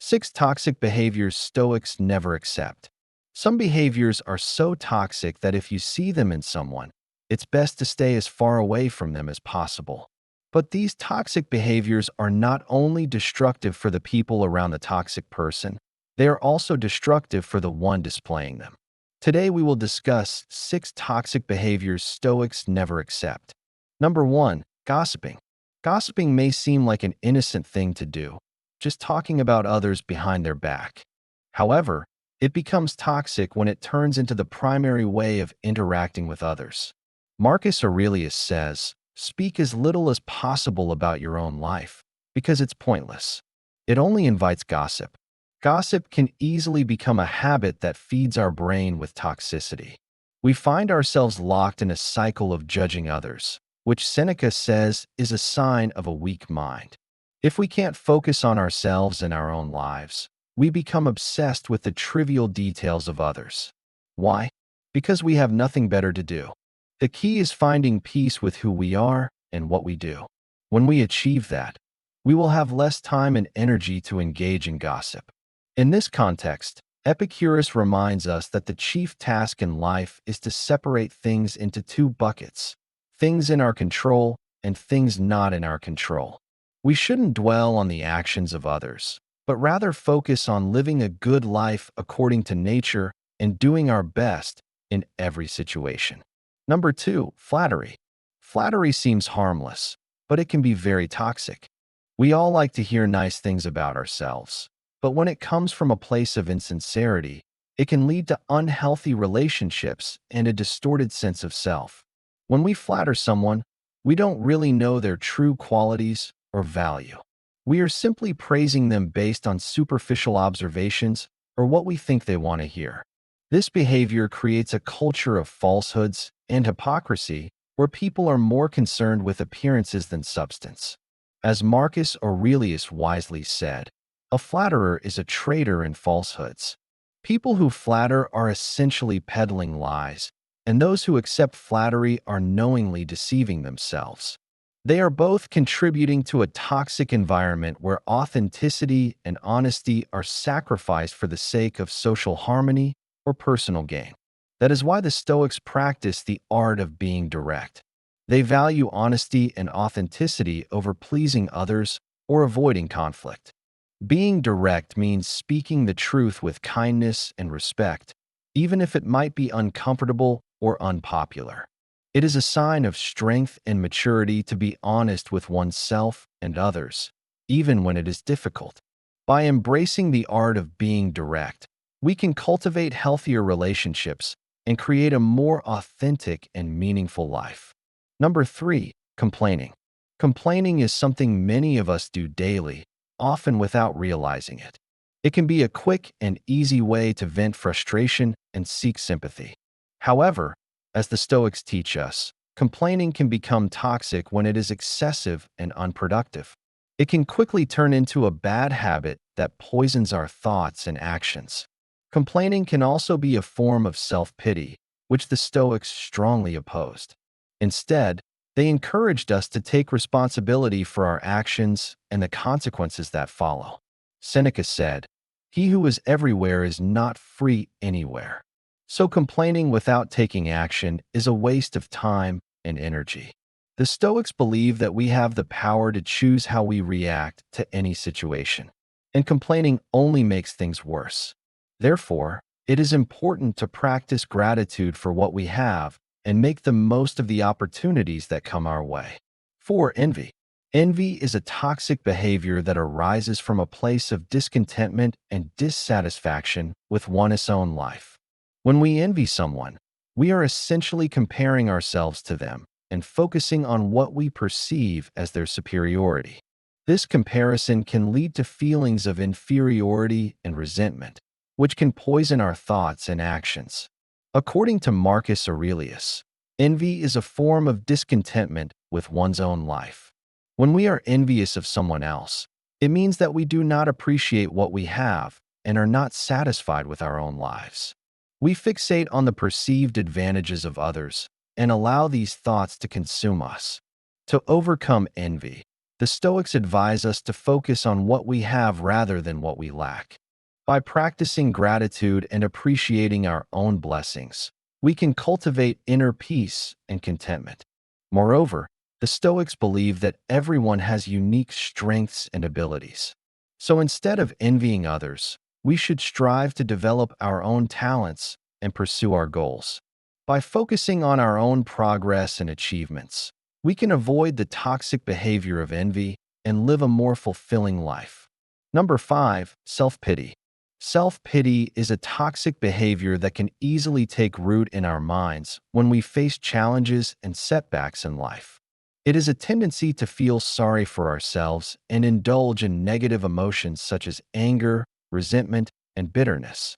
6 toxic behaviors Stoics never accept. Some behaviors are so toxic that if you see them in someone, it's best to stay as far away from them as possible. But these toxic behaviors are not only destructive for the people around the toxic person, they are also destructive for the one displaying them. Today we will discuss 6 toxic behaviors Stoics never accept. Number 1. Gossiping. Gossiping may seem like an innocent thing to do, just talking about others behind their back. However, it becomes toxic when it turns into the primary way of interacting with others. Marcus Aurelius says, "Speak as little as possible about your own life, because it's pointless. It only invites gossip." Gossip can easily become a habit that feeds our brain with toxicity. We find ourselves locked in a cycle of judging others, which Seneca says is a sign of a weak mind. If we can't focus on ourselves and our own lives, we become obsessed with the trivial details of others. Why? Because we have nothing better to do. The key is finding peace with who we are and what we do. When we achieve that, we will have less time and energy to engage in gossip. In this context, Epictetus reminds us that the chief task in life is to separate things into 2 buckets: things in our control and things not in our control. We shouldn't dwell on the actions of others, but rather focus on living a good life according to nature and doing our best in every situation. Number 2. Flattery. Flattery seems harmless, but it can be very toxic. We all like to hear nice things about ourselves, but when it comes from a place of insincerity, it can lead to unhealthy relationships and a distorted sense of self. When we flatter someone, we don't really know their true qualities or value. We are simply praising them based on superficial observations or what we think they want to hear. This behavior creates a culture of falsehoods and hypocrisy where people are more concerned with appearances than substance. As Marcus Aurelius wisely said, "A flatterer is a trader in falsehoods." People who flatter are essentially peddling lies, and those who accept flattery are knowingly deceiving themselves. They are both contributing to a toxic environment where authenticity and honesty are sacrificed for the sake of social harmony or personal gain. That is why the Stoics practice the art of being direct. They value honesty and authenticity over pleasing others or avoiding conflict. Being direct means speaking the truth with kindness and respect, even if it might be uncomfortable or unpopular. It is a sign of strength and maturity to be honest with oneself and others, even when it is difficult. By embracing the art of being direct, we can cultivate healthier relationships and create a more authentic and meaningful life. Number 3. Complaining. Complaining is something many of us do daily, often without realizing it. It can be a quick and easy way to vent frustration and seek sympathy. However, as the Stoics teach us, complaining can become toxic when it is excessive and unproductive. It can quickly turn into a bad habit that poisons our thoughts and actions. Complaining can also be a form of self-pity, which the Stoics strongly opposed. Instead, they encouraged us to take responsibility for our actions and the consequences that follow. Seneca said, "He who is everywhere is not free anywhere." So complaining without taking action is a waste of time and energy. The Stoics believe that we have the power to choose how we react to any situation, and complaining only makes things worse. Therefore, it is important to practice gratitude for what we have and make the most of the opportunities that come our way. 4. Envy. Envy is a toxic behavior that arises from a place of discontentment and dissatisfaction with one's own life. When we envy someone, we are essentially comparing ourselves to them and focusing on what we perceive as their superiority. This comparison can lead to feelings of inferiority and resentment, which can poison our thoughts and actions. According to Marcus Aurelius, envy is a form of discontentment with one's own life. When we are envious of someone else, it means that we do not appreciate what we have and are not satisfied with our own lives. We fixate on the perceived advantages of others and allow these thoughts to consume us. To overcome envy, the Stoics advise us to focus on what we have rather than what we lack. By practicing gratitude and appreciating our own blessings, we can cultivate inner peace and contentment. Moreover, the Stoics believe that everyone has unique strengths and abilities. So instead of envying others, we should strive to develop our own talents and pursue our goals. By focusing on our own progress and achievements, we can avoid the toxic behavior of envy and live a more fulfilling life. Number 5, self-pity. Self-pity is a toxic behavior that can easily take root in our minds when we face challenges and setbacks in life. It is a tendency to feel sorry for ourselves and indulge in negative emotions such as anger, resentment, and bitterness.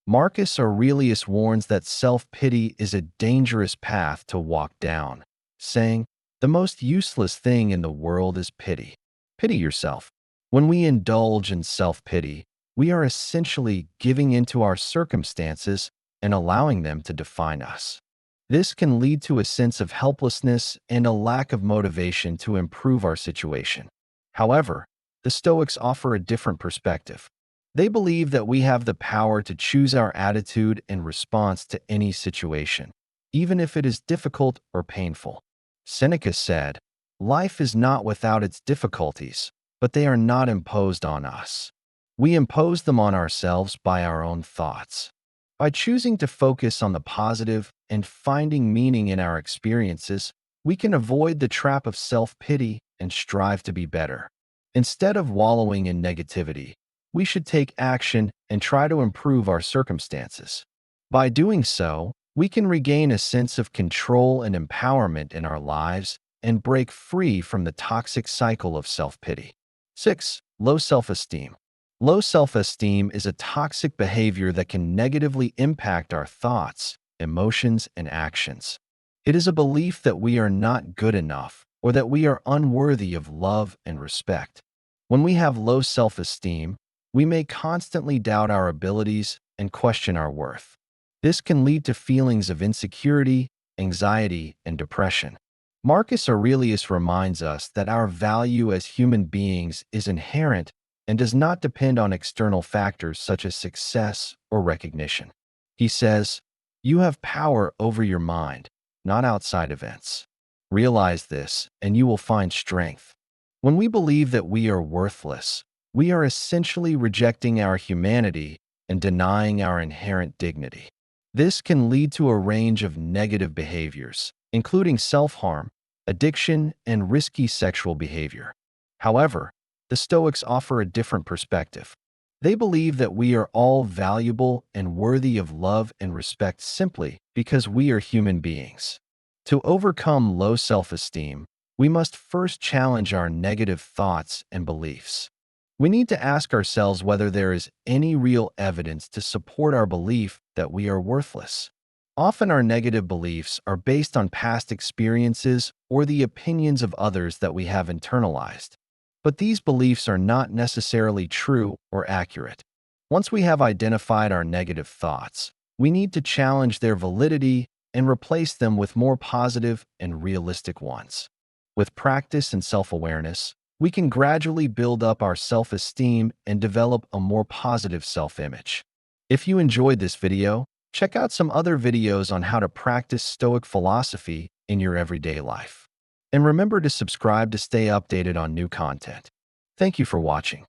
Marcus Aurelius warns that self-pity is a dangerous path to walk down, saying, "The most useless thing in the world is pity." Pity yourself. When we indulge in self-pity, we are essentially giving into our circumstances and allowing them to define us. This can lead to a sense of helplessness and a lack of motivation to improve our situation. However, the Stoics offer a different perspective. They believe that we have the power to choose our attitude in response to any situation, even if it is difficult or painful. Seneca said, "Life is not without its difficulties, but they are not imposed on us. We impose them on ourselves by our own thoughts." By choosing to focus on the positive and finding meaning in our experiences, we can avoid the trap of self-pity and strive to be better. Instead of wallowing in negativity, we should take action and try to improve our circumstances. By doing so, we can regain a sense of control and empowerment in our lives and break free from the toxic cycle of self-pity. 6. Low self-esteem. Low self-esteem is a toxic behavior that can negatively impact our thoughts, emotions, and actions. It is a belief that we are not good enough or that we are unworthy of love and respect. When we have low self-esteem, we may constantly doubt our abilities and question our worth. This can lead to feelings of insecurity, anxiety, and depression. Marcus Aurelius reminds us that our value as human beings is inherent and does not depend on external factors such as success or recognition. He says, "You have power over your mind, not outside events. Realize this, and you will find strength." When we believe that we are worthless, we are essentially rejecting our humanity and denying our inherent dignity. This can lead to a range of negative behaviors, including self-harm, addiction, and risky sexual behavior. However, the Stoics offer a different perspective. They believe that we are all valuable and worthy of love and respect simply because we are human beings. To overcome low self-esteem, we must first challenge our negative thoughts and beliefs. We need to ask ourselves whether there is any real evidence to support our belief that we are worthless. Often our negative beliefs are based on past experiences or the opinions of others that we have internalized. But these beliefs are not necessarily true or accurate. Once we have identified our negative thoughts, we need to challenge their validity and replace them with more positive and realistic ones. With practice and self-awareness, we can gradually build up our self-esteem and develop a more positive self-image. If you enjoyed this video, check out some other videos on how to practice Stoic philosophy in your everyday life. And remember to subscribe to stay updated on new content. Thank you for watching.